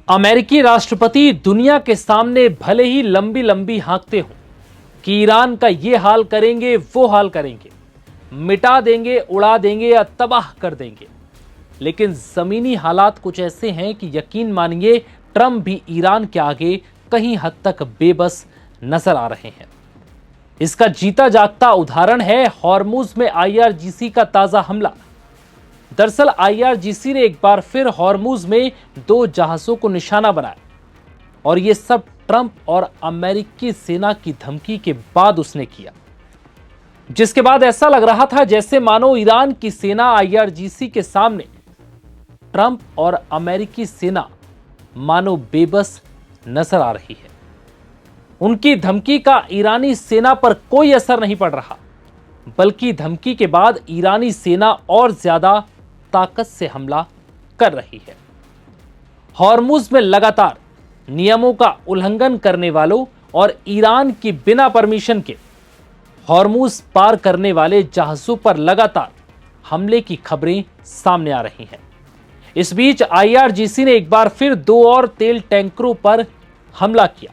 अमेरिकी राष्ट्रपति दुनिया के सामने भले ही लंबी लंबी हाँकते हो कि ईरान का ये हाल करेंगे, वो हाल करेंगे, मिटा देंगे, उड़ा देंगे या तबाह कर देंगे, लेकिन जमीनी हालात कुछ ऐसे हैं कि यकीन मानिए ट्रंप भी ईरान के आगे कहीं हद तक बेबस नजर आ रहे हैं। इसका जीता जागता उदाहरण है हॉर्मुज में आईआरजीसी का ताजा हमला। दरअसल आईआरजीसी ने एक बार फिर हॉर्मुज में 2 जहाजों को निशाना बनाया और यह सब ट्रंप और अमेरिकी सेना की धमकी के बाद उसने किया, जिसके बाद ऐसा लग रहा था जैसे मानो ईरान की सेना आईआरजीसी के सामने, ट्रंप और अमेरिकी सेना मानो बेबस नजर आ रही है। उनकी धमकी का ईरानी सेना पर कोई असर नहीं पड़ रहा, बल्कि धमकी के बाद ईरानी सेना और ज्यादा ताकत से हमला कर रही है। हॉर्मुज में लगातार नियमों का उल्लंघन करने वालों और ईरान की बिना परमिशन के हॉर्मुज पार करने वाले जहाजों पर लगातार हमले की खबरें सामने आ रही हैं। इस बीच आईआरजीसी ने एक बार फिर 2 और तेल टैंकरों पर हमला किया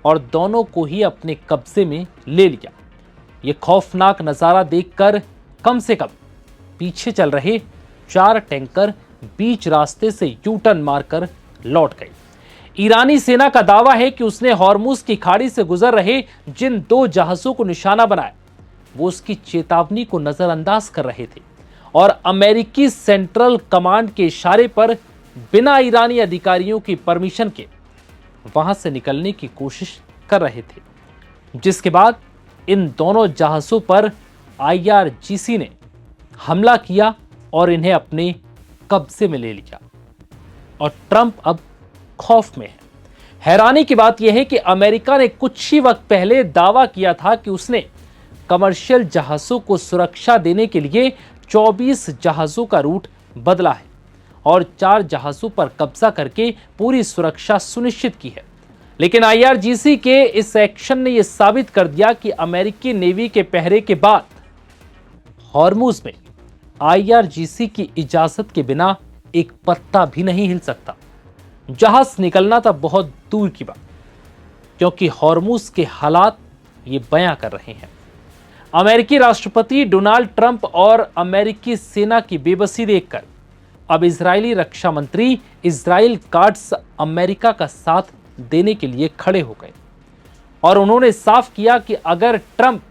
और दोनों को ही अपने कब्जे में ले लिया। यह खौफनाक नजारा देखकर कम से कम पीछे चल रहे 4 टैंकर बीच रास्ते से यू टर्न मारकर लौट गए। ईरानी सेना का दावा है कि उसने हॉर्मुज की खाड़ी से गुजर रहे जिन 2 जहाजों को निशाना बनाया, वो उसकी चेतावनी को नजरअंदाज कर रहे थे और अमेरिकी सेंट्रल कमांड के इशारे पर बिना ईरानी अधिकारियों की परमिशन के वहां से निकलने की कोशिश कर रहे थे, जिसके बाद इन दोनों जहाजों पर आईआरजीसी ने हमला किया और इन्हें अपने कब्जे में ले लिया और ट्रंप अब खौफ में है। हैरानी की बात यह है कि अमेरिका ने कुछ ही वक्त पहले दावा किया था कि उसने कमर्शियल जहाजों को सुरक्षा देने के लिए 24 जहाजों का रूट बदला है और 4 जहाजों पर कब्जा करके पूरी सुरक्षा सुनिश्चित की है। लेकिन आईआरजीसी के इस एक्शन ने यह साबित कर दिया कि अमेरिकी नेवी के पहरे के बाद हॉर्मुज में आईआरजीसी की इजाजत के बिना एक पत्ता भी नहीं हिल सकता। जहाज निकलना तो बहुत दूर की बात, क्योंकि हॉर्मुज के हालात ये बयां कर रहे हैं। अमेरिकी राष्ट्रपति डोनाल्ड ट्रंप और अमेरिकी सेना की बेबसी देखकर अब इजरायली रक्षा मंत्री इजराइल काट्ज अमेरिका का साथ देने के लिए खड़े हो गए और उन्होंने साफ किया कि अगर ट्रंप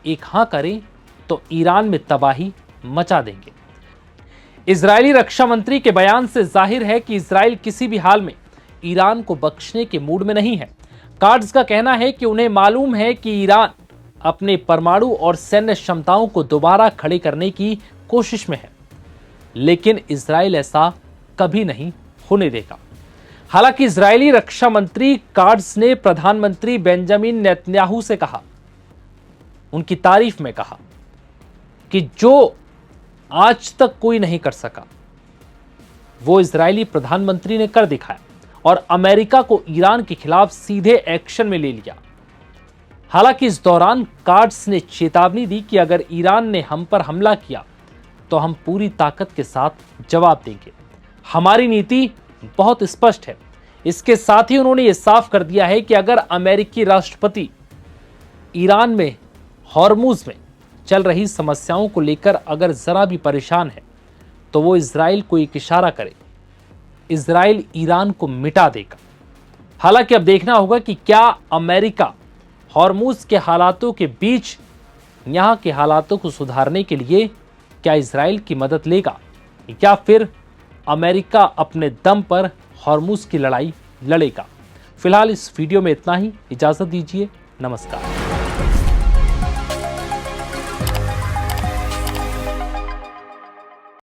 एक हां करे तो ईरान में तबाही मचा देंगे। इजरायली रक्षा मंत्री के बयान से जाहिर है कि इजराइल किसी भी हाल में ईरान को बख्शने के मूड में नहीं है। काट्ज का कहना है कि उन्हें मालूम है कि ईरान अपने परमाणु और सैन्य क्षमताओं को दोबारा खड़े करने की कोशिश में है, लेकिन इजराइल ऐसा कभी नहीं होने देगा। हालांकि इजरायली रक्षा मंत्री काट्ज ने प्रधानमंत्री बेंजामिन नेतन्याहू से कहा, उनकी तारीफ में कहा कि जो आज तक कोई नहीं कर सका वो इजरायली प्रधानमंत्री ने कर दिखाया और अमेरिका को ईरान के खिलाफ सीधे एक्शन में ले लिया। हालांकि इस दौरान काट्ज ने चेतावनी दी कि अगर ईरान ने हम पर हमला किया तो हम पूरी ताकत के साथ जवाब देंगे। हमारी नीति बहुत स्पष्ट है। इसके साथ ही उन्होंने यह साफ कर दिया है कि अगर अमेरिकी राष्ट्रपति ईरान में हॉर्मुज में चल रही समस्याओं को लेकर अगर जरा भी परेशान है तो वो इजराइल को एक इशारा करे, इजराइल ईरान को मिटा देगा। हालांकि अब देखना होगा कि क्या अमेरिका हॉर्मुज के हालातों के बीच यहां के हालातों को सुधारने के लिए क्या इजराइल की मदद लेगा या फिर अमेरिका अपने दम पर हॉर्मुज की लड़ाई लड़ेगा। फिलहाल इस वीडियो में इतना ही। इजाजत दीजिए। नमस्कार।